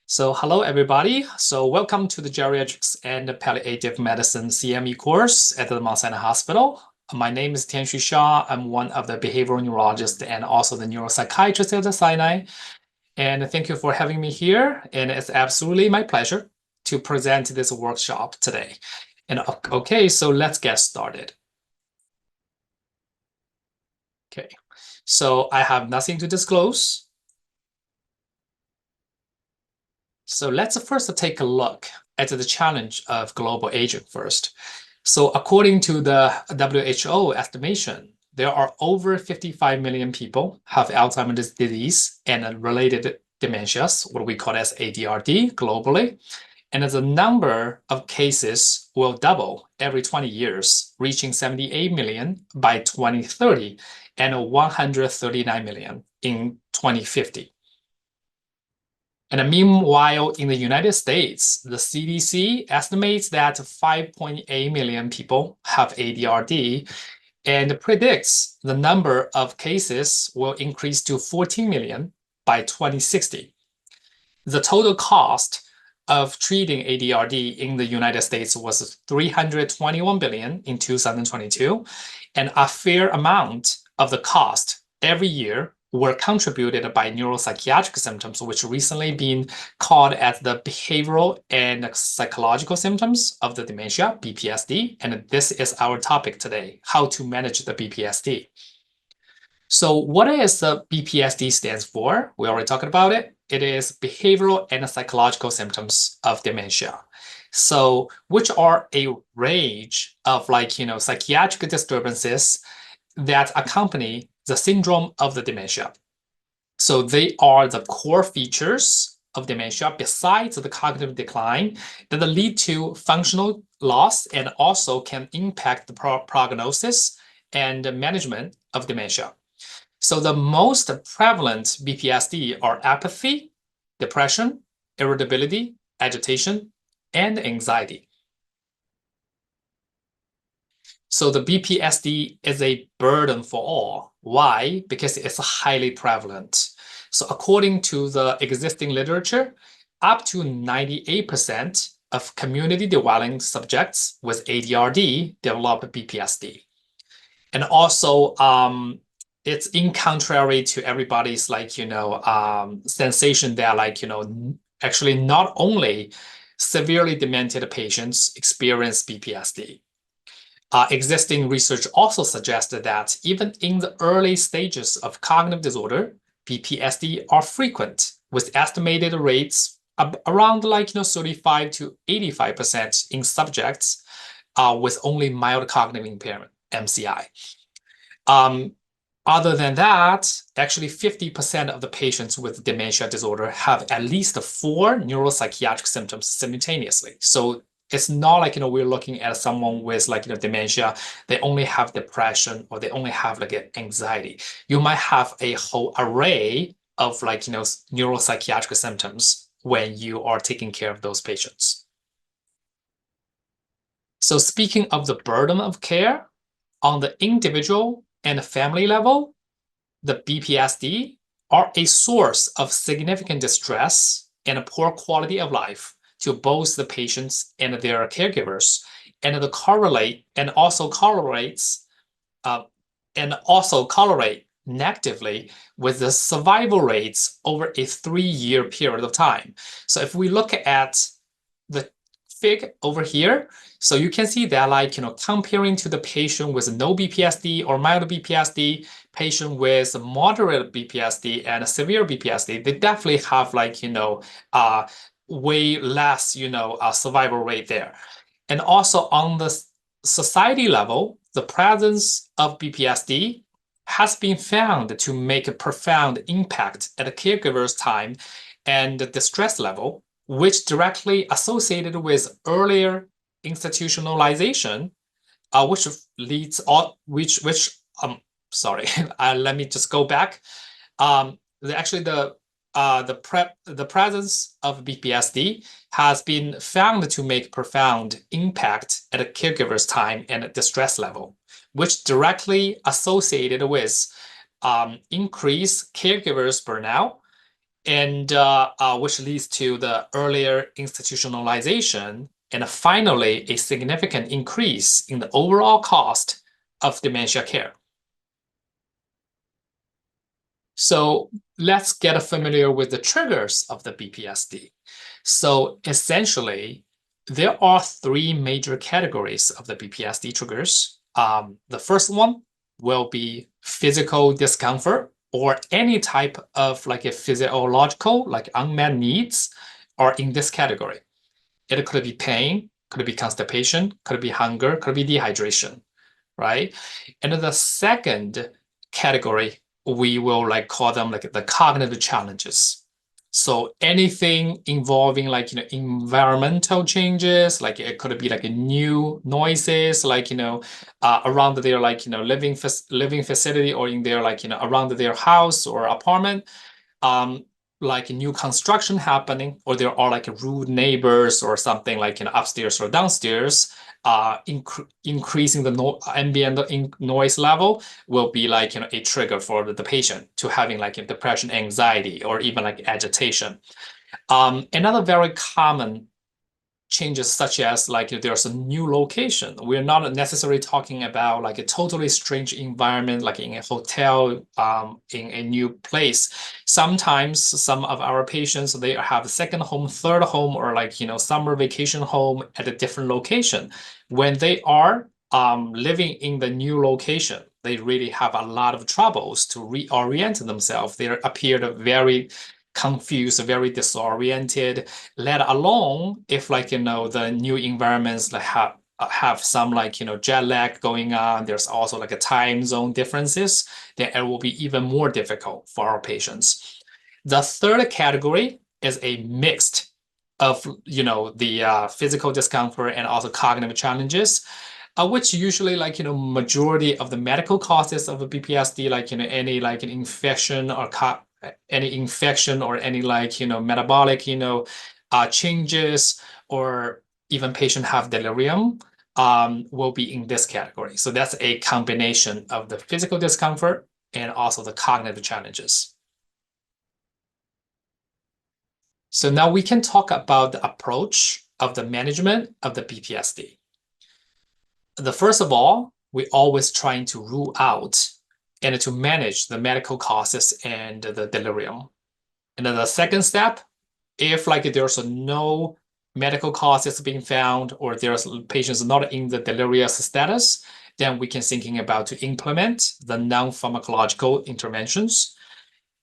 So hello, everybody. So welcome to the Geriatrics and Palliative Medicine CME course at the Mount Sinai Hospital. My name is Tianxu Xia. I'm one of the behavioral neurologists and also the neuropsychiatrist at the Sinai. And thank you for having me here. And it's absolutely my pleasure to present this workshop today. And okay, so let's get started. Okay, so I have nothing to disclose. So let's first take a look at the challenge of global aging first. So according to the WHO estimation, there are over 55 million people have Alzheimer's disease and related dementias, what we call as ADRD globally. And the number of cases will double every 20 years, reaching 78 million by 2030 and 139 million in 2050. And meanwhile, in the United States, the CDC estimates that 5.8 million people have ADRD and predicts the number of cases will increase to 14 million by 2060. The total cost of treating ADRD in the United States was 321 billion in 2022, and a fair amount of the cost every year were contributed by neuropsychiatric symptoms, which recently been called as the behavioral and psychological symptoms of the dementia, BPSD. And this is our topic today, how to manage the BPSD. So what is the BPSD stands for? We already talked about it. It is behavioral and psychological symptoms of dementia. So which are a range of psychiatric disturbances that accompany the syndrome of the dementia. So they are the core features of dementia besides the cognitive decline that lead to functional loss and also can impact the prognosis and management of dementia. So the most prevalent BPSD are apathy, depression, irritability, agitation, and anxiety. So the BPSD is a burden for all. Why? Because it's highly prevalent. So according to the existing literature, up to 98% of community dwelling subjects with ADRD develop BPSD. And also, it's in contrary to everybody's sensation that actually not only severely demented patients experience BPSD. Existing research also suggested that even in the early stages of cognitive disorder, BPSD are frequent, with estimated rates around 35 to 85% in subjects with only mild cognitive impairment, MCI. Other than that, actually 50% of the patients with dementia disorder have at least 4 neuropsychiatric symptoms simultaneously. So it's not like, we're looking at someone with dementia, they only have depression or they only have anxiety. You might have a whole array of neuropsychiatric symptoms when you are taking care of those patients. So speaking of the burden of care, on the individual and family level, the BPSD are a source of significant distress and a poor quality of life to both the patients and their caregivers, and also correlates negatively with the survival rates over a 3-year period of time. So if we look at the fig over here, so you can see that comparing to the patient with no BPSD or mild BPSD, patient with moderate BPSD and severe BPSD, they definitely have way less survival rate there. And also on the society level, the presence of BPSD has been found to make a profound impact at the caregiver's time and the distress level, which directly associated with earlier institutionalization, which leads on sorry, let me just go back. The presence of BPSD has been found to make profound impact at a caregiver's time and distress level, which directly associated with increased caregivers burnout and which leads to the earlier institutionalization and finally a significant increase in the overall cost of dementia care. So let's get familiar with the triggers of the BPSD. So essentially, there are three major categories of the BPSD triggers. The first one will be physical discomfort or any type of like a physiological, like unmet needs are in this category. It could be pain, could be constipation, could be hunger, could be dehydration, right? And then the second category, we will like call them like the cognitive challenges. So anything involving like, environmental changes, like it could be like a new noises, like, around their like, living facility or in their like, around their house or apartment. Like new construction happening, or there are like rude neighbors or something like upstairs or downstairs, increasing the ambient noise level will be like a trigger for the patient to having like depression, anxiety, or even like agitation. Another very common changes such as like there's a new location. We're not necessarily talking about like a totally strange environment, like in a hotel, in a new place. Sometimes some of our patients, they have a second home, third home, or like, summer vacation home at a different location. When they are living in the new location, they really have a lot of troubles to reorient themselves. They appear very confused, very disoriented, let alone if like, the new environments like have some like, jet lag going on. There's also like a time zone differences, then it will be even more difficult for our patients. The third category is a mixed of, the physical discomfort and also cognitive challenges, which usually like, majority of the medical causes of a BPSD, like, any like an infection or any infection or any like, metabolic, changes, or even patient have delirium, will be in this category. So that's a combination of the physical discomfort and also the cognitive challenges. So now we can talk about the approach of the management of the BPSD. The first of all, we always trying to rule out and to manage the medical causes and the delirium. And then the second step, if like there's no medical causes being found or there's patients not in the delirious status, then we can thinking about to implement the non-pharmacological interventions.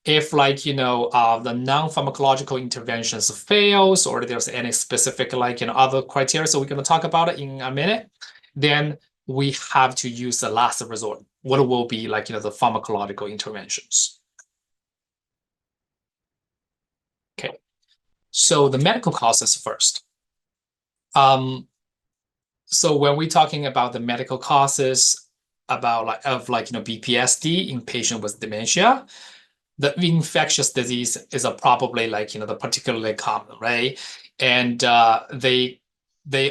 If like, the non-pharmacological interventions fails or there's any specific like, other criteria, so we're going to talk about it in a minute, then we have to use the last resort. What will be like, the pharmacological interventions. Okay, so the medical causes first. So when we're talking about the medical causes about like BPSD in patient with dementia, the infectious disease is probably like the particularly common, right? And they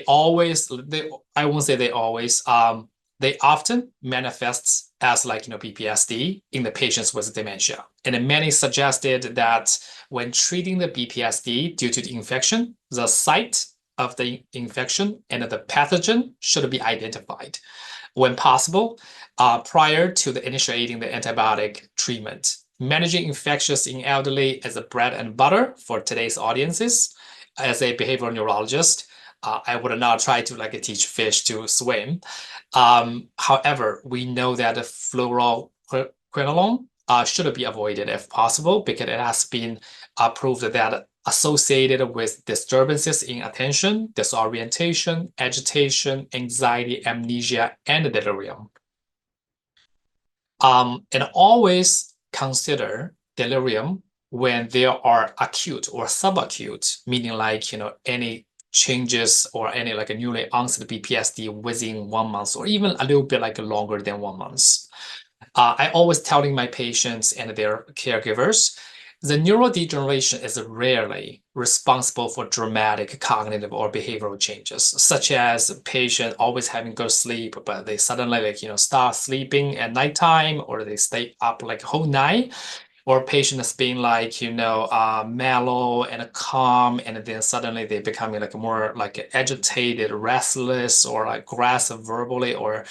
always I won't say they always they often manifests as like BPSD in the patients with dementia. And many suggested that when treating the BPSD due to the infection, the site of the infection and the pathogen should be identified when possible, prior to the initiating the antibiotic treatment. Managing infectious in elderly is a bread and butter for today's audiences. As a behavioral neurologist, I would not try to like teach fish to swim. However, we know that the fluoroquinolone should be avoided if possible because it has been proved that associated with disturbances in attention, disorientation, agitation, anxiety, amnesia, and delirium. And always consider delirium when there are acute or subacute, meaning like, any changes or any like a newly onset BPSD within 1 month or even a little bit like longer than 1 month. I always telling my patients and their caregivers, the neurodegeneration is rarely responsible for dramatic cognitive or behavioral changes, such as a patient always having good sleep, but they suddenly like, start sleeping at nighttime or they stay up like whole night. or a patient that's being like, mellow and calm, and then suddenly they becoming like more like agitated, restless, or like aggressive verbally or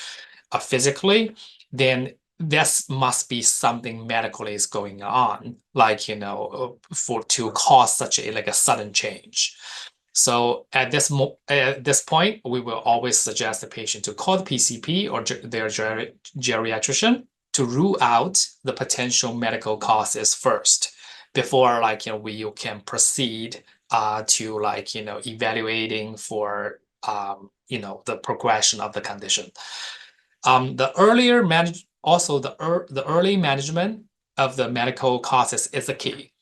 physically, then this must be something medically is going on, like, for to cause such a like a sudden change. So at this point, we will always suggest the patient to call the PCP or their geriatrician to rule out the potential medical causes first before like we can proceed to like evaluating for the progression of the condition. The earlier manage also the early management of the medical causes is the key,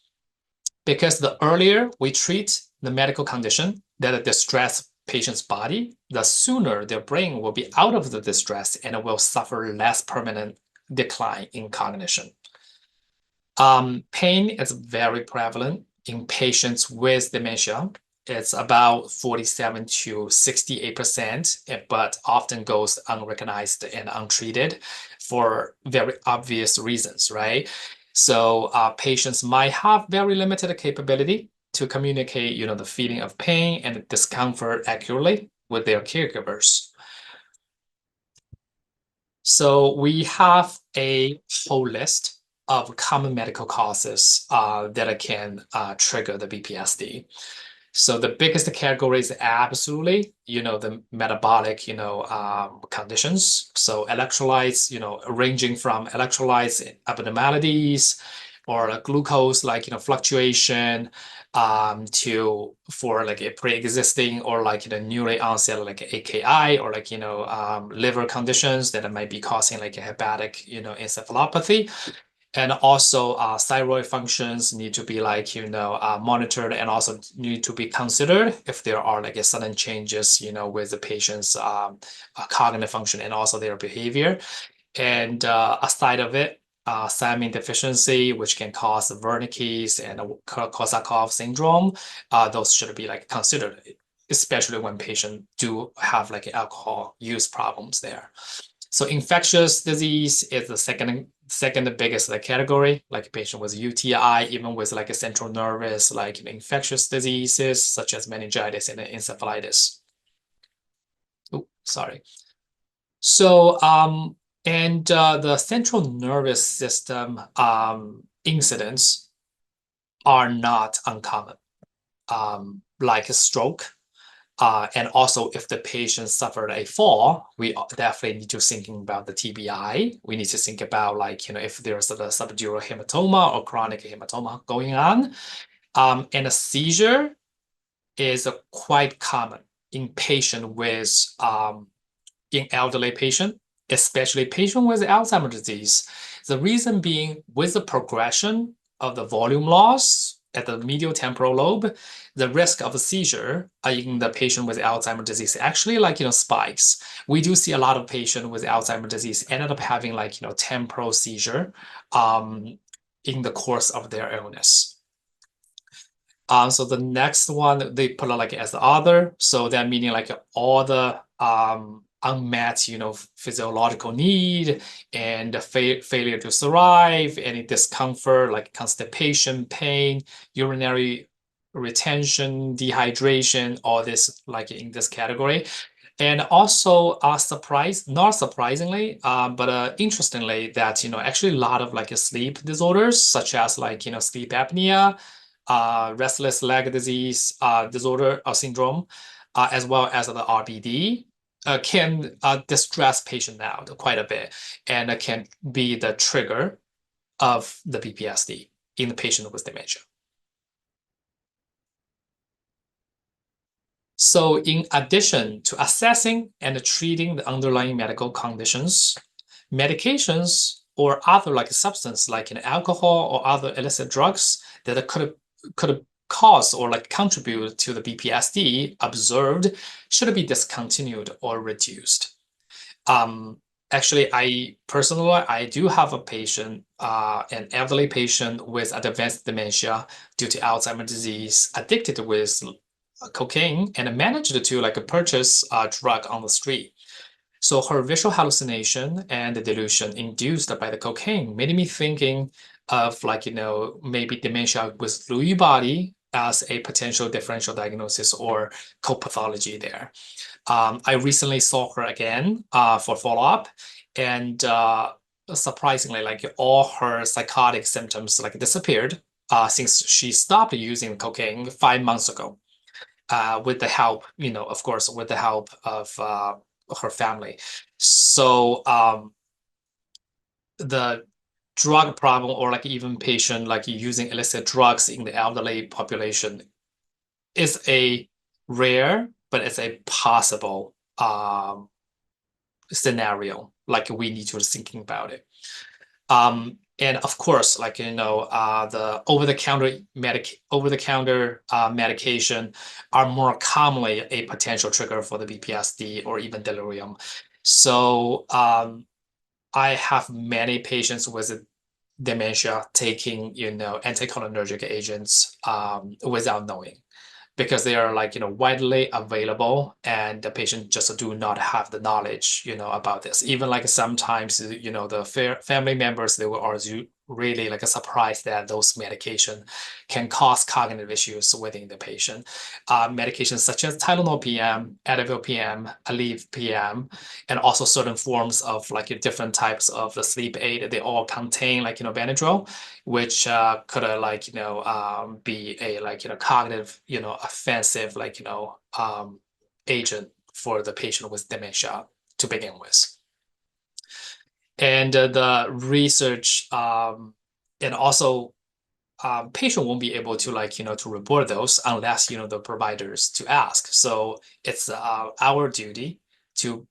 because the earlier we treat the medical condition that distress patient's body, the sooner their brain will be out of the distress and will suffer less permanent decline in cognition. Pain is very prevalent in patients with dementia. It's about 47 to 68%, but often goes unrecognized and untreated for very obvious reasons, right? So patients might have very limited capability to communicate, the feeling of pain and discomfort accurately with their caregivers. So we have a whole list of common medical causes that can trigger the BPSD. So the biggest category is absolutely, the metabolic, conditions. So electrolytes, ranging from electrolytes abnormalities or like glucose, like, fluctuation, to for like a pre-existing or like, newly onset, like AKI or like, liver conditions that might be causing like a hepatic, encephalopathy. And also thyroid functions need to be like, monitored and also need to be considered if there are like a sudden changes, with the patient's cognitive function and also their behavior. And aside of it, thiamine deficiency, which can cause Wernicke's and Korsakoff syndrome, those should be like considered, especially when patients do have like alcohol use problems there. So infectious disease is the second biggest like category, like a patient with UTI, even with like a central nervous, like infectious diseases such as meningitis and encephalitis. Oh, sorry. So the central nervous system incidents are not uncommon, like a stroke. And also, if the patient suffered a fall, we definitely need to thinking about the TBI. We need to think about like, if there's a subdural hematoma or chronic hematoma going on. And a seizure is quite common in patient with in elderly patient, especially patient with Alzheimer's disease. The reason being, with the progression of the volume loss at the medial temporal lobe, the risk of a seizure in the patient with Alzheimer's disease actually like, spikes. We do see a lot of patients with Alzheimer's disease ended up having like, temporal seizure in the course of their illness. So the next one, they put like as the other. So that meaning like all the unmet, physiological need and failure to survive, any discomfort like constipation, pain, urinary retention, dehydration, all this like in this category. And also, not surprisingly, but interestingly, that actually a lot of like sleep disorders, such as like sleep apnea, restless leg disease disorder or syndrome, as well as the RBD, can distress patient out quite a bit, and can be the trigger of the PTSD in the patient with dementia. So in addition to assessing and treating the underlying medical conditions, medications or other like substance like alcohol or other illicit drugs that could cause or like contribute to the BPSD observed should be discontinued or reduced. Actually, I do have a patient, an elderly patient with advanced dementia due to Alzheimer's disease, addicted with cocaine, and managed to like purchase a drug on the street. So her visual hallucination and the delusion induced by the cocaine made me thinking of like, maybe dementia with Lewy body as a potential differential diagnosis or co-pathology there. I recently saw her again for follow-up, and surprisingly, like all her psychotic symptoms like disappeared since she stopped using cocaine 5 months ago. With the help, of course, with the help of her family. So the drug problem, or like even patient like using illicit drugs in the elderly population, is a rare, but it's a possible scenario. Like we need to thinking about it. And of course, like the over-the-counter medication are more commonly a potential trigger for the BPSD or even delirium. So I have many patients with dementia taking anticholinergic agents without knowing, because they are like widely available, and the patient just do not have the knowledge about this. Even like sometimes the family members, they will also really like surprised that those medication can cause cognitive issues within the patient. Medications such as Tylenol PM, Advil PM, Aleve PM, and also certain forms of like different types of the sleep aid, they all contain like Benadryl, which could like be a like cognitive offensive like agent for the patient with dementia to begin with. And the research and also patient won't be able to like to report those unless the providers to ask. So it's our duty to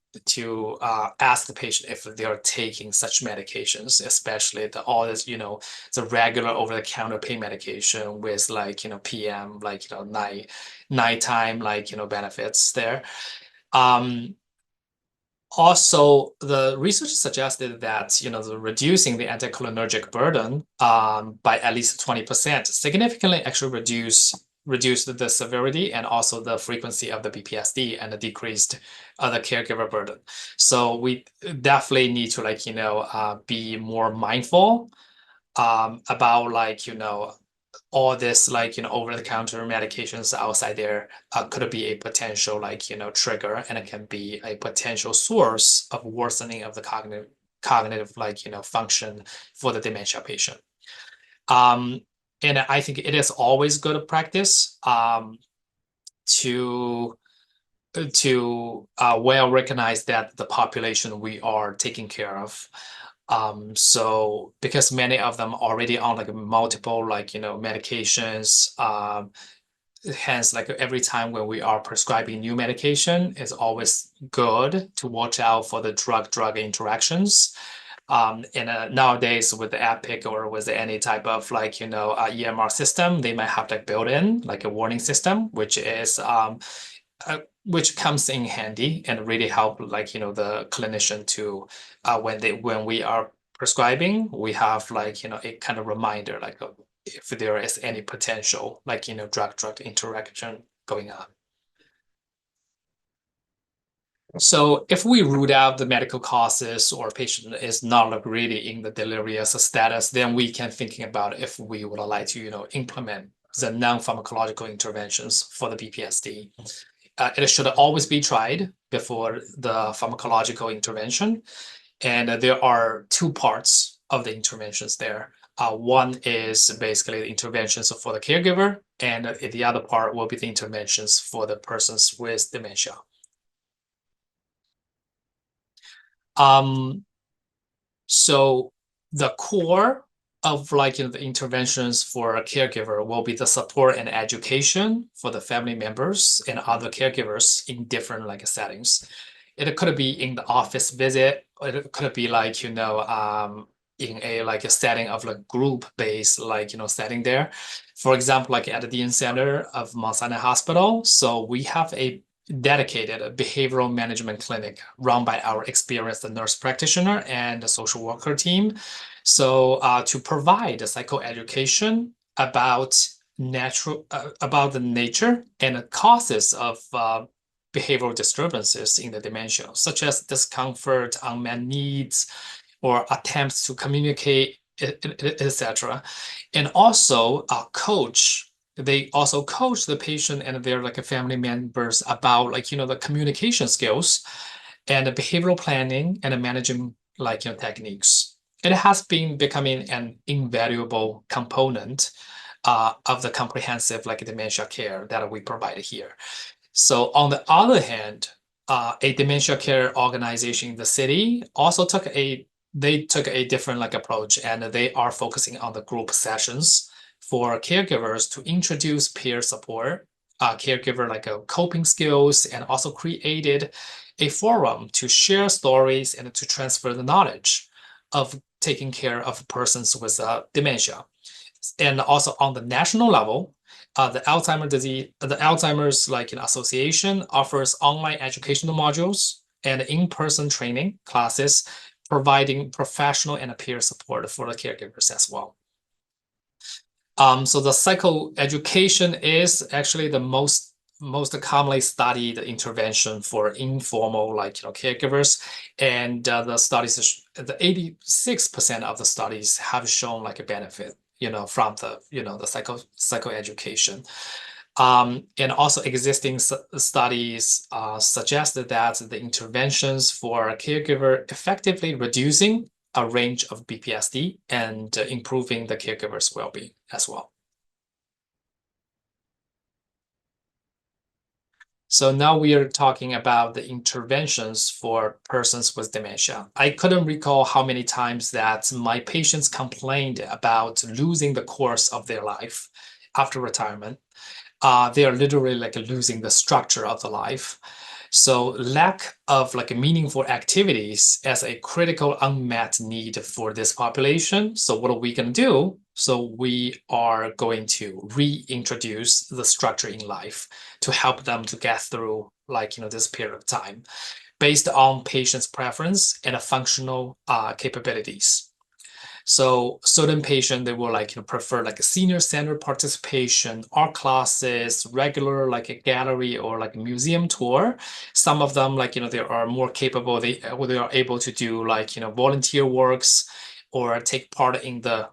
ask the patient if they are taking such medications, especially all this the regular over-the-counter pain medication with like PM, like nighttime like benefits there. Also, the research suggested that the reducing the anticholinergic burden by at least 20% significantly actually reduced the severity and also the frequency of the BPSD, and decreased the caregiver burden. So we definitely need to like be more mindful about like all this like over-the-counter medications outside there could be a potential like trigger, and it can be a potential source of worsening of the cognitive like function for the dementia patient. And I think it is always good practice to well recognize that the population we are taking care of. So because many of them already on like multiple like medications, hence like every time when we are prescribing new medication, it's always good to watch out for the drug interactions. And nowadays with the Epic or with any type of like EMR system, they might have like built in like a warning system, which comes in handy and really help like the clinician to when we are prescribing, we have like a kind of reminder like if there is any potential like drug interaction going on. So if we ruled out the medical causes or patient is not like really in the delirious status, then we can thinking about if we would like to implement the non-pharmacological interventions for the BPSD. It should always be tried before the pharmacological intervention. And there are two parts of the interventions there. One is basically the interventions for the caregiver, and the other part will be the interventions for the persons with dementia. So the core of like the interventions for a caregiver will be the support and education for the family members and other caregivers in different like settings. It could be in the office visit, or it could be like in a like a setting of like group based like setting there. For example, like at the Dean Center of Mount Sinai Hospital, so we have a dedicated behavioral management clinic run by our experienced nurse practitioner and the social worker team. So to provide a psychoeducation about about the nature and the causes of behavioral disturbances in the dementia, such as discomfort, unmet needs, or attempts to communicate, etc. And also they also coach the patient and their like family members about like the communication skills and the behavioral planning and the managing like techniques. It has been becoming an invaluable component of the comprehensive like dementia care that we provide here. So on the other hand, a dementia care organization in the city also took a different like approach, and they are focusing on the group sessions for caregivers to introduce peer support, caregiver like coping skills, and also created a forum to share stories and to transfer the knowledge of taking care of persons with dementia. And also on the national level, the Alzheimer's like association offers online educational modules and in-person training classes, providing professional and peer support for the caregivers as well. So the psychoeducation is actually the most commonly studied intervention for informal caregivers, and the 86% of the studies have shown like a benefit from the the psychoeducation. And also existing studies suggested that the interventions for a caregiver effectively reducing a range of BPSD and improving the caregiver's well-being as well. So now we are talking about the interventions for persons with dementia. I couldn't recall how many times that my patients complained about losing the course of their life after retirement. They are literally like losing the structure of the life. So lack of like meaningful activities as a critical unmet need for this population. So what are we going to do? So we are going to reintroduce the structure in life to help them to get through like this period of time based on patient's preference and functional capabilities. So certain patient, they will like prefer like a senior-centered participation, art classes, regular like a gallery or like a museum tour. Some of them like they are more capable. They are able to do like volunteer works or take part in the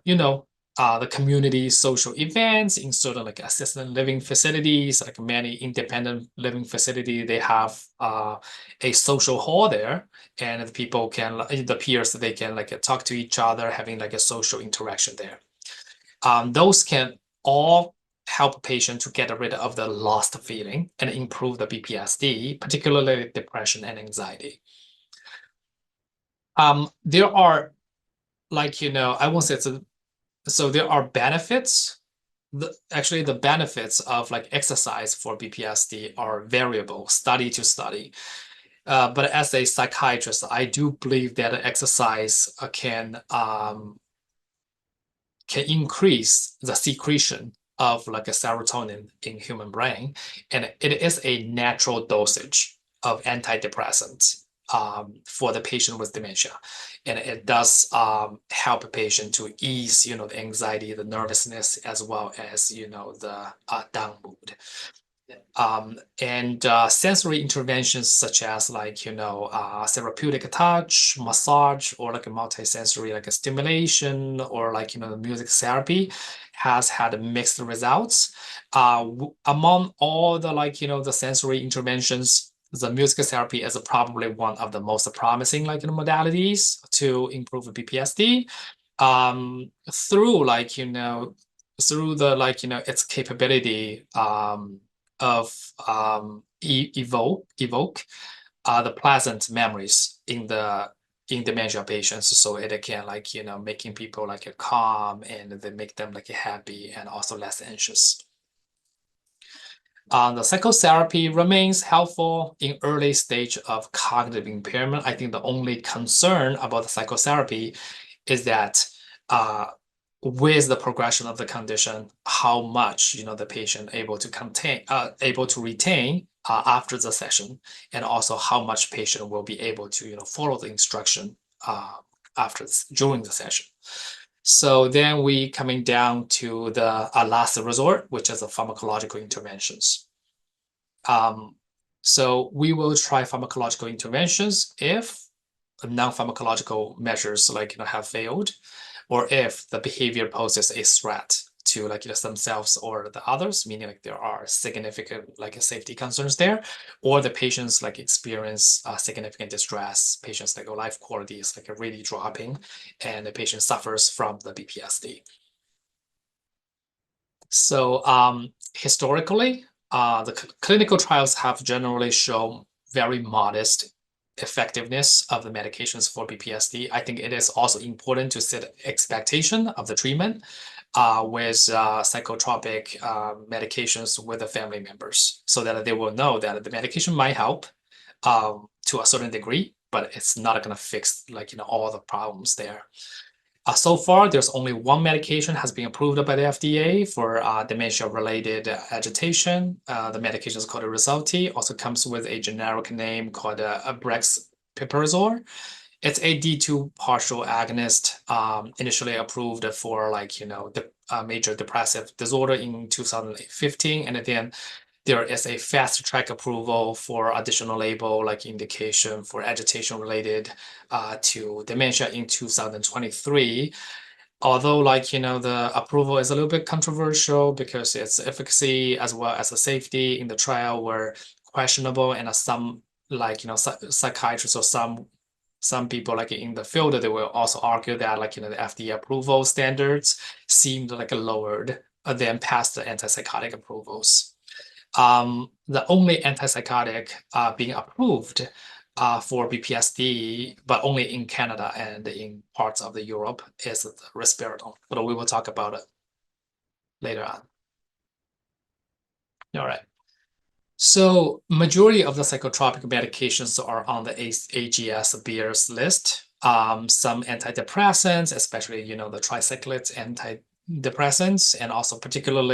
community social events in certain like assisted living facilities, like many independent living facility. They have a social hall there, and the people can, the peers, they can like talk to each other, having like a social interaction there. Those can all help a patient to get rid of the lost feeling and improve the BPSD, particularly depression and anxiety. There are like I won't say it's a, so there are benefits. Actually, the benefits of like exercise for BPSD are variable, study to study. But as a psychiatrist, I do believe that exercise can increase the secretion of like a serotonin in human brain, and it is a natural dosage of antidepressants for the patient with dementia, and it does help a patient to ease the anxiety, the nervousness, as well as the down mood. And sensory interventions such as like therapeutic touch, massage, or like a multisensory like a stimulation, or like the music therapy has had mixed results. Among all the like the sensory interventions, the music therapy is probably one of the most promising like modalities to improve BPSD. Through like through the like its capability of evoke the pleasant memories in dementia patients, so it can like making people like calm, and they make them like happy and also less anxious. The psychotherapy remains helpful in early stage of cognitive impairment. I think the only concern about the psychotherapy is that with the progression of the condition, how much the patient able to retain after the session, and also how much patient will be able to follow the instruction during the session. So then we coming down to the last resort, which is the pharmacological interventions. So we will try pharmacological interventions if non-pharmacological measures have failed, or if the behavior poses a threat to themselves or the others, meaning there are significant safety concerns there, or the patients experience significant distress, patients life quality is really dropping, and the patient suffers from the BPSD. So historically, the clinical trials have generally shown very modest effectiveness of the medications for BPSD. I think it is also important to set expectation of the treatment with psychotropic medications with the family members, so that they will know that the medication might help to a certain degree, but it's not going to fix all the problems there. So far, there's only one medication has been approved by the FDA for dementia-related agitation. The medication is called Rexulti. Also comes with a generic name called brexpiprazole. It's a D2 partial agonist, initially approved for the major depressive disorder in 2015, and then there is a fast track approval for additional label indication for agitation related to dementia in 2023. Although the approval is a little bit controversial because its efficacy as well as the safety in the trial were questionable, and some psychiatrists or some people in the field, they will also argue that the FDA approval standards seemed lowered than past the antipsychotic approvals. The only antipsychotic being approved for BPSD, but only in Canada and in parts of the Europe, is the risperidone. But we will talk about it later on. All right. So majority of the psychotropic medications are on the AGS beers list. Some antidepressants, especially the tricyclics antidepressants, and also particular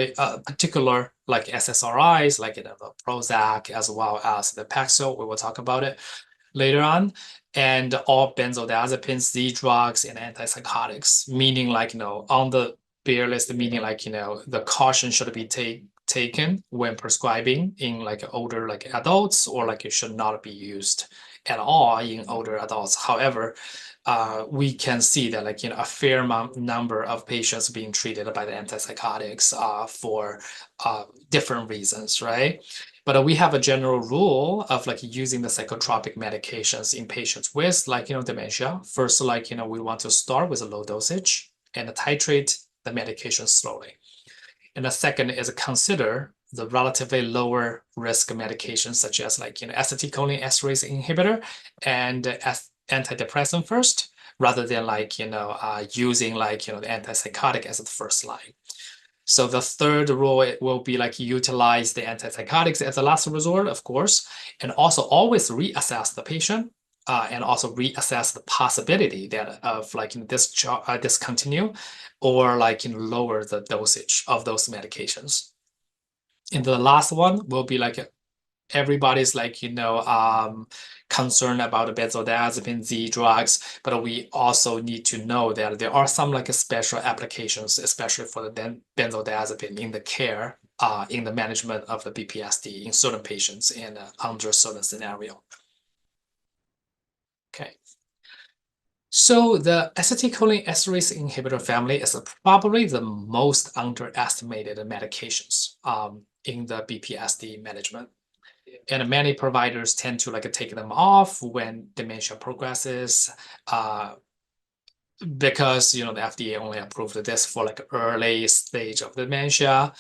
SSRIs, the Prozac, as well as the Paxil. We will talk about it later on, and all benzodiazepines, Z drugs, and antipsychotics. Meaning on the beer list, meaning the caution should be taken when prescribing in older adults, or it should not be used at all in older adults. However, we can see that a fair number of patients being treated by the antipsychotics for different reasons, right? But we have a general rule of using the psychotropic medications in patients with dementia. First, we want to start with a low dosage and titrate the medication slowly. And the second is consider the relatively lower risk medications such as acetylcholinesterase inhibitor and antidepressant first, rather than using the antipsychotic as the first line. So the third rule, it will be utilize the antipsychotics as a last resort, of course, and also always reassess the patient and also reassess the possibility that of discontinue or lower the dosage of those medications. And the last one will be everybody's concerned about the benzodiazepine Z drugs, but we also need to know that there are some special applications, especially for the benzodiazepine in the care, in the management of the BPSD in certain patients and under certain scenario. Okay. So the acetylcholinesterase inhibitor family is probably the most underestimated medications in the BPSD management. And many providers tend to take them off when dementia progresses because the FDA only approved this for early stage of dementia.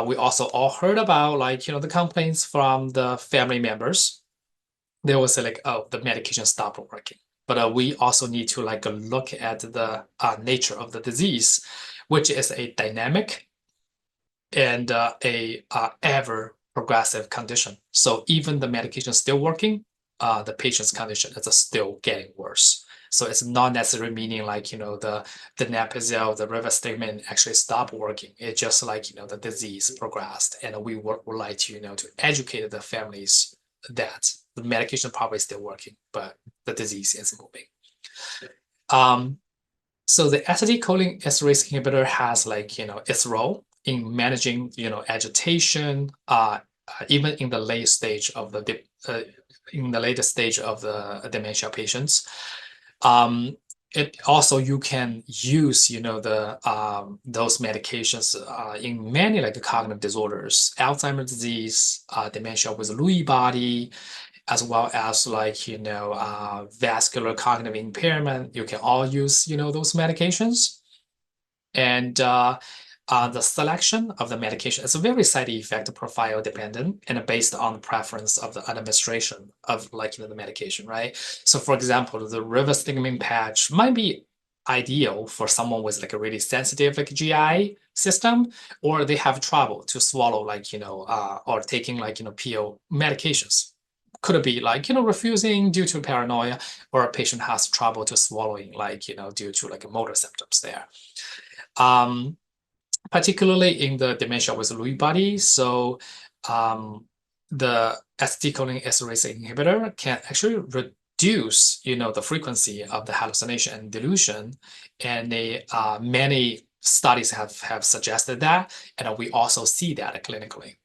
We also all heard about the complaints from the family members. They will say oh, the medication stopped working. But we also need to look at the nature of the disease, which is a dynamic and ever progressive condition. So even the medication is still working, the patient's condition is still getting worse. So it's not necessarily meaning the Donepezil, the rivastigmine actually stopped working. It's just the disease progressed, and we would like to to educate the families that the medication probably still working, but the disease is moving. So the acetylcholinesterase inhibitor has its role in managing agitation, even in the late stage of the in the later stage of the dementia patients. It also you can use the those medications in many like cognitive disorders, Alzheimer's disease, dementia with Lewy body, as well as like vascular cognitive impairment. You can all use those medications. And the selection of the medication is very side effect profile dependent and based on the preference of the administration of like the medication, right? So for example, the rivastigmine patch might be ideal for someone with like a really sensitive like GI system, or they have trouble to swallow like or taking like pill medications. Could it be like refusing due to paranoia, or a patient has trouble to swallowing like due to like motor symptoms there. Particularly in the dementia with Lewy body. So the acetylcholinesterase inhibitor can actually reduce, the frequency of the hallucination and delusion. And many studies have suggested that, and we also see that clinically.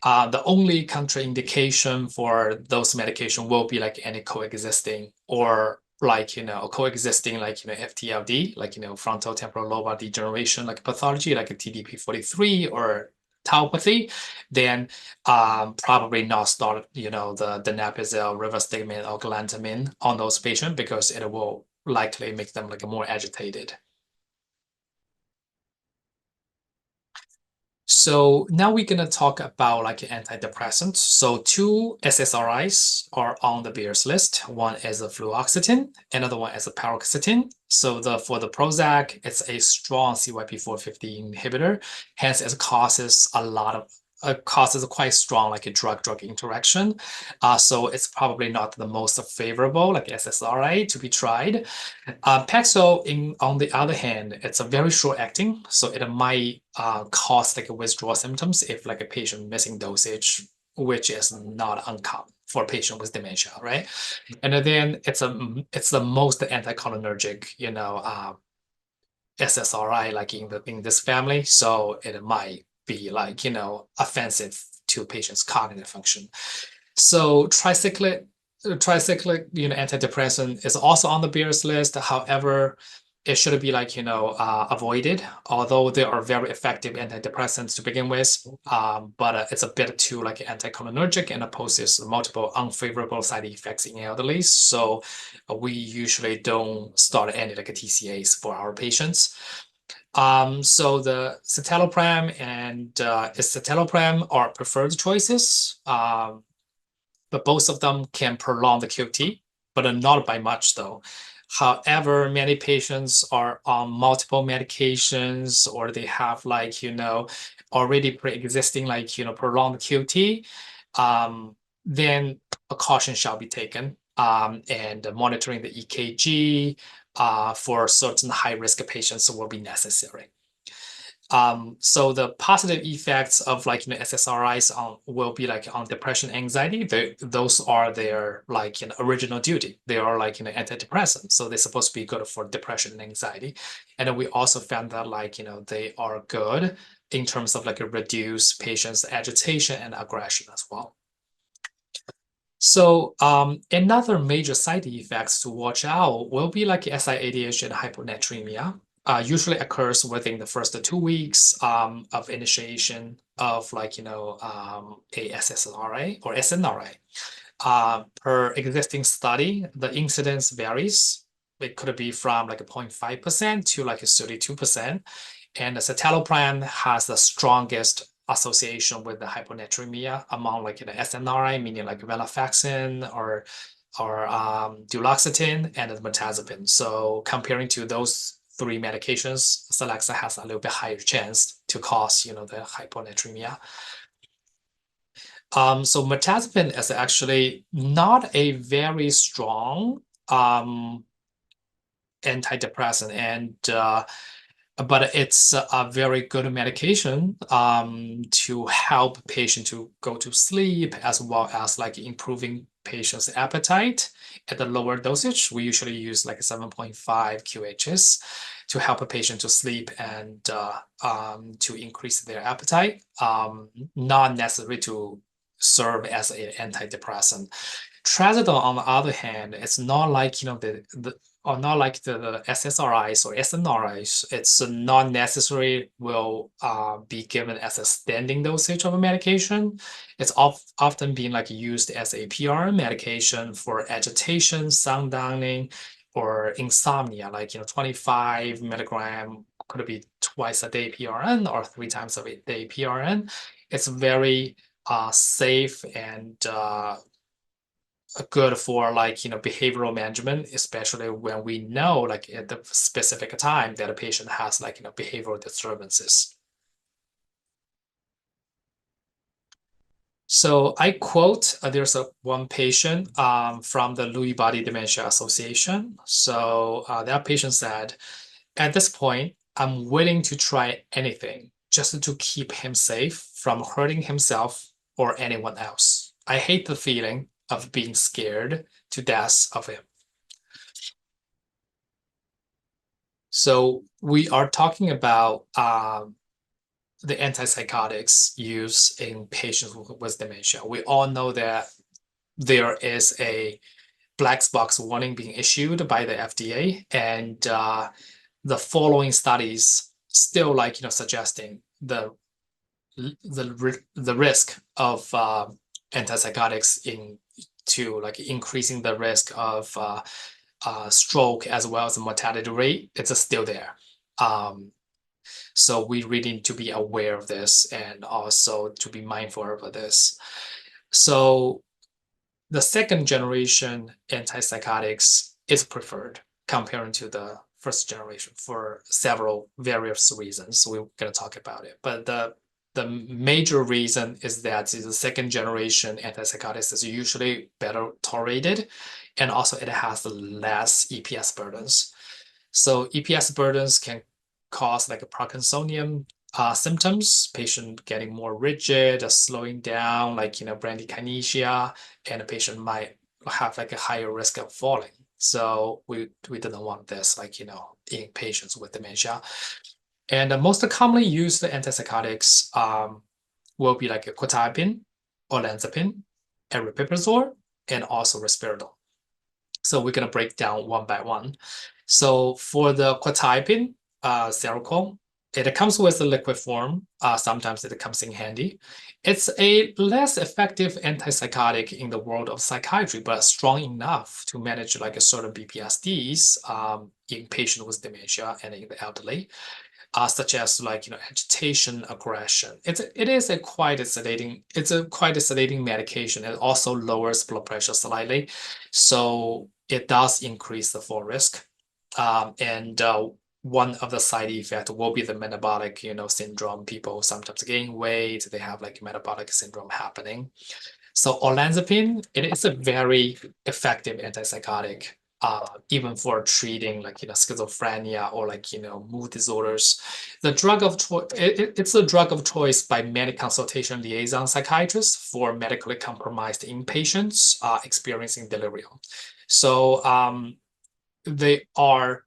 The only contraindication for those medication will be like any coexisting or like coexisting like FTLD, like frontal temporal lobar degeneration like pathology like a TDP-43 or tauopathy, then probably not start the donepezil, rivastigmine, or galantamine on those patients, because it will likely make them like more agitated. So now we're going to talk about like antidepressants. So two SSRIs are on the Beers list. One is a fluoxetine, another one is a paroxetine. So for the Prozac, it's a strong CYP450 inhibitor. Hence, it causes a lot of causes quite strong like a drug-drug interaction. So it's probably not the most favorable like SSRI to be tried. Paxil, on the other hand, it's a very short acting, so it might cause like withdrawal symptoms if like a patient missing dosage, which is not uncommon for a patient with dementia, right? And then it's the most anticholinergic, SSRI like in this family, so it might be like offensive to patient's cognitive function. So tricyclic antidepressant is also on the Beers list. However, it should be like avoided, although they are very effective antidepressants to begin with. But it's a bit too like anticholinergic and poses multiple unfavorable side effects in elderly. So we usually don't start any like TCAs for our patients. So the citalopram and escitalopram are preferred choices. But both of them can prolong the QT, but not by much though. However, many patients are on multiple medications, or they have like, already pre-existing like, prolonged QT, then a caution shall be taken. And monitoring the EKG for certain high-risk patients will be necessary. So the positive effects of like SSRIs will be like on depression, anxiety. Those are their like original duty. They are like antidepressants, so they're supposed to be good for depression and anxiety. And then we also found that like they are good in terms of like reduce patients' agitation and aggression as well. So another major side effects to watch out will be like SIADH and hyponatremia. Usually occurs within the first 2 weeks of initiation of like a SSRI or SNRI. Per existing study, the incidence varies. It could be from like 0.5% to like 32%. And the citalopram has the strongest association with the hyponatremia among like SNRI, meaning like venlafaxine or duloxetine and the mirtazapine. So comparing to those three medications, Celexa has a little bit higher chance to cause the hyponatremia. So mirtazapine is actually not a very strong antidepressant, and but it's a very good medication to help patient to go to sleep, as well as like improving patient's appetite. At the lower dosage, we usually use like 7.5 QHs to help a patient to sleep and to increase their appetite, not necessary to serve as an antidepressant. Trazodone, on the other hand, it's not like or not like the SSRIs or SNRIs. It's not necessarily will be given as a standing dosage of a medication. It's often being like used as a PRN medication for agitation, sundowning, or insomnia, like 25 milligram could be twice a day PRN or 3 times a day PRN. It's very safe and good for like behavioral management, especially when we know like at the specific time that a patient has like behavioral disturbances. So I quote, there's one patient from the Lewy Body Dementia Association. So that patient said, at this point, I'm willing to try anything just to keep him safe from hurting himself or anyone else. I hate the feeling of being scared to death of him. So we are talking about the antipsychotics used in patients with dementia. We all know that there is a black box warning being issued by the FDA, and the following studies still like suggesting the risk of antipsychotics to like increasing the risk of stroke as well as mortality rate. It's still there. So we really need to be aware of this and also to be mindful of this. So the second generation antipsychotics is preferred comparing to the first generation for several various reasons. We're going to talk about it. But the major reason is that the second generation antipsychotics is usually better tolerated, and also it has less EPS burdens. So EPS burdens can cause like a Parkinsonian symptoms, patient getting more rigid, slowing down, like bradykinesia, and the patient might have like a higher risk of falling. So we didn't want this, like in patients with dementia. And the most commonly used antipsychotics will be like a quetiapine, olanzapine, aripiprazole, and also risperidone. So we're gonna break down one by one. So for the quetiapine, Seroquel, it comes with a liquid form. Sometimes it comes in handy. It's a less effective antipsychotic in the world of psychiatry, but strong enough to manage like a certain BPSDs in patients with dementia and in the elderly. Such as like agitation, aggression. It is a quite a sedating medication. It also lowers blood pressure slightly, so it does increase the fall risk. And one of the side effects will be the metabolic syndrome. People sometimes gain weight. They have like metabolic syndrome happening. So olanzapine, it is a very effective antipsychotic, even for treating like schizophrenia or like mood disorders. The drug of choice, it's a drug of choice by many consultation liaison psychiatrists for medically compromised inpatients experiencing delirium. So they are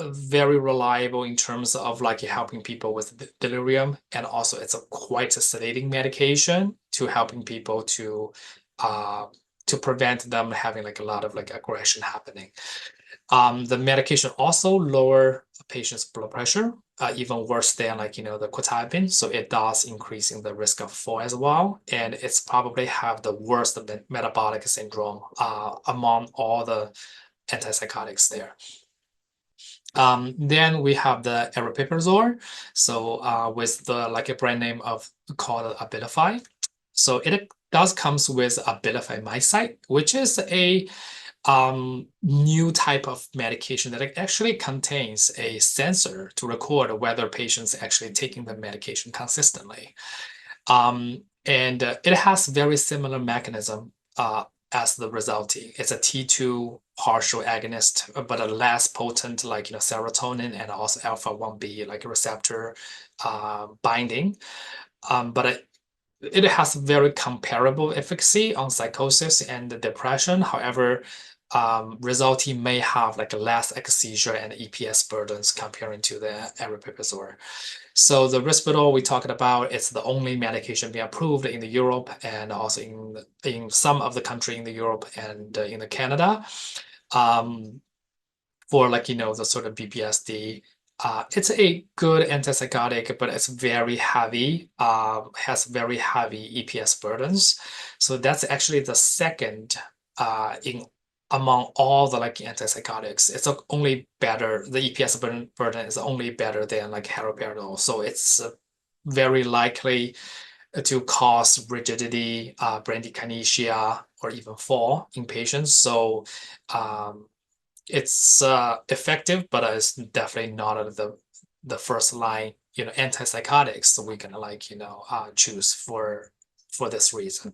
very reliable in terms of like helping people with delirium, and also it's quite a sedating medication to helping people to prevent them having like a lot of like aggression happening. The medication also lower a patient's blood pressure, even worse than like the quetiapine, so it does increasing the risk of fall as well, and it's probably have the worst metabolic syndrome among all the antipsychotics there. Then we have the aripiprazole, so with the like a brand name of called Abilify. So it does comes with Abilify MySite, which is a new type of medication that actually contains a sensor to record whether patients actually taking the medication consistently. And it has very similar mechanism as the Rexulti. It's a T2 partial agonist, but a less potent like serotonin and also alpha-1b like receptor binding. But it has very comparable efficacy on psychosis and depression. However, resulting may have like a less seizure and EPS burdens comparing to the aripiprazole. So the Risperdal we talked about, it's the only medication being approved in the Europe and also in some of the country in the Europe and in the Canada. For like, the sort of BPSD. It's a good antipsychotic, but it's very heavy, has very heavy EPS burdens. So that's actually the second in among all the like antipsychotics. It's only better. The EPS burden is only better than like haloperidol. So it's very likely to cause rigidity, bradykinesia, or even fall in patients. So it's effective, but it's definitely not the first line, antipsychotics. So we can like, choose for this reason.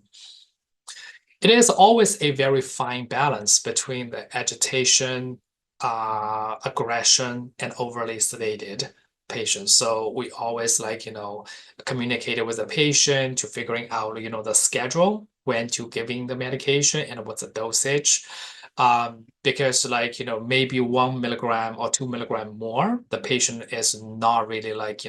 It is always a very fine balance between the agitation, aggression, and overly sedated patients. So we always like, communicate with the patient to figuring out, the schedule, when to giving the medication and what's the dosage. Because like, maybe 1 milligram or 2 milligram more, the patient is not really like,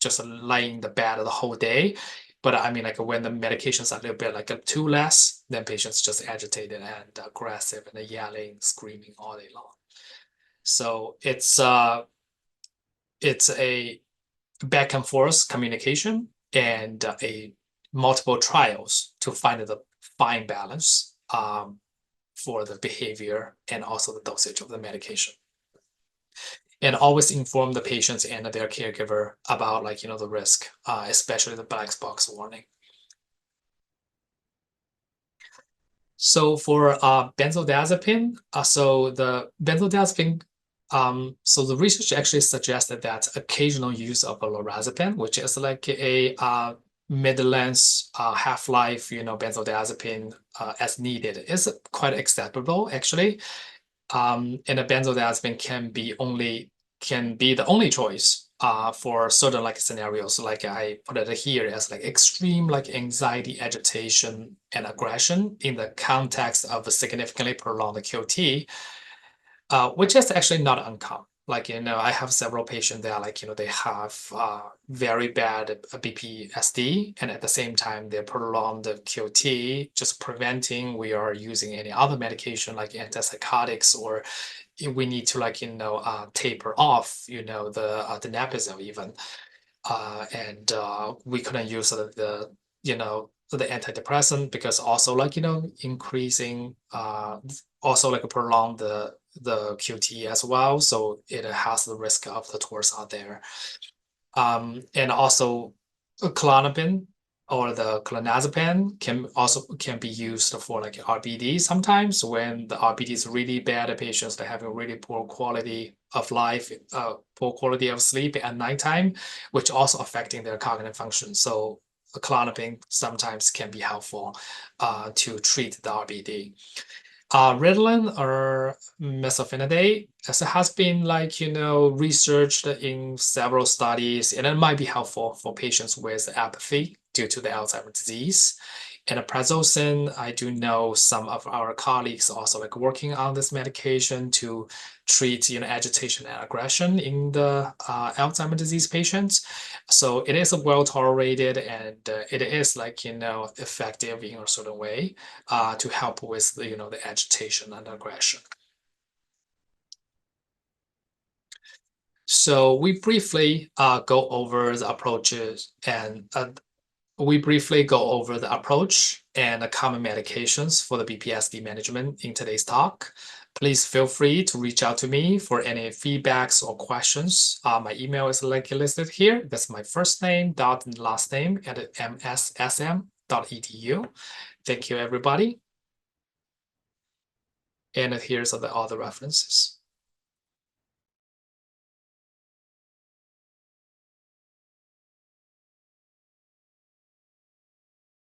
just laying in the bed the whole day. But I mean, like when the medications are a little bit like too less, then patients just agitated and aggressive and yelling, screaming all day long. So it's a back and forth communication and a multiple trials to find the fine balance for the behavior and also the dosage of the medication. And always inform the patients and their caregiver about like, the risk, especially the black box warning. So for benzodiazepine, so the research actually suggested that occasional use of a lorazepam, which is like a mid-length half-life, benzodiazepine as needed, is quite acceptable actually. And a benzodiazepine can be the only choice for certain like scenarios. Like I put it here as like extreme like anxiety, agitation, and aggression in the context of a significantly prolonged QT, which is actually not uncommon. Like, I have several patients that like, they have very bad BPSD, and at the same time, they're prolonged QT, just preventing we are using any other medication like antipsychotics, or we need to like, taper off, the donepezil even. And we couldn't use the antidepressant because also like, increasing, also like prolong the QT as well. So it has the risk of the tours out there. And also Klonopin or the clonazepam can be used for like RBD sometimes when the RBD is really bad at patients that have a really poor quality of life, poor quality of sleep at nighttime, which also affecting their cognitive function. So Klonopin sometimes can be helpful to treat the RBD. Ritalin or methylphenidate has been like, researched in several studies, and it might be helpful for patients with apathy due to the Alzheimer's disease. And prazosin, I do know some of our colleagues also like working on this medication to treat, agitation and aggression in the Alzheimer's disease patients. So it is well tolerated, and it is like, effective in a certain way to help with the agitation and aggression. So we briefly go over the approaches and the common medications for the BPSD management in today's talk. Please feel free to reach out to me for any feedbacks or questions. My email is like listed here. That's my first name dot last name at mssm.edu. Thank you, everybody. And here's the other references.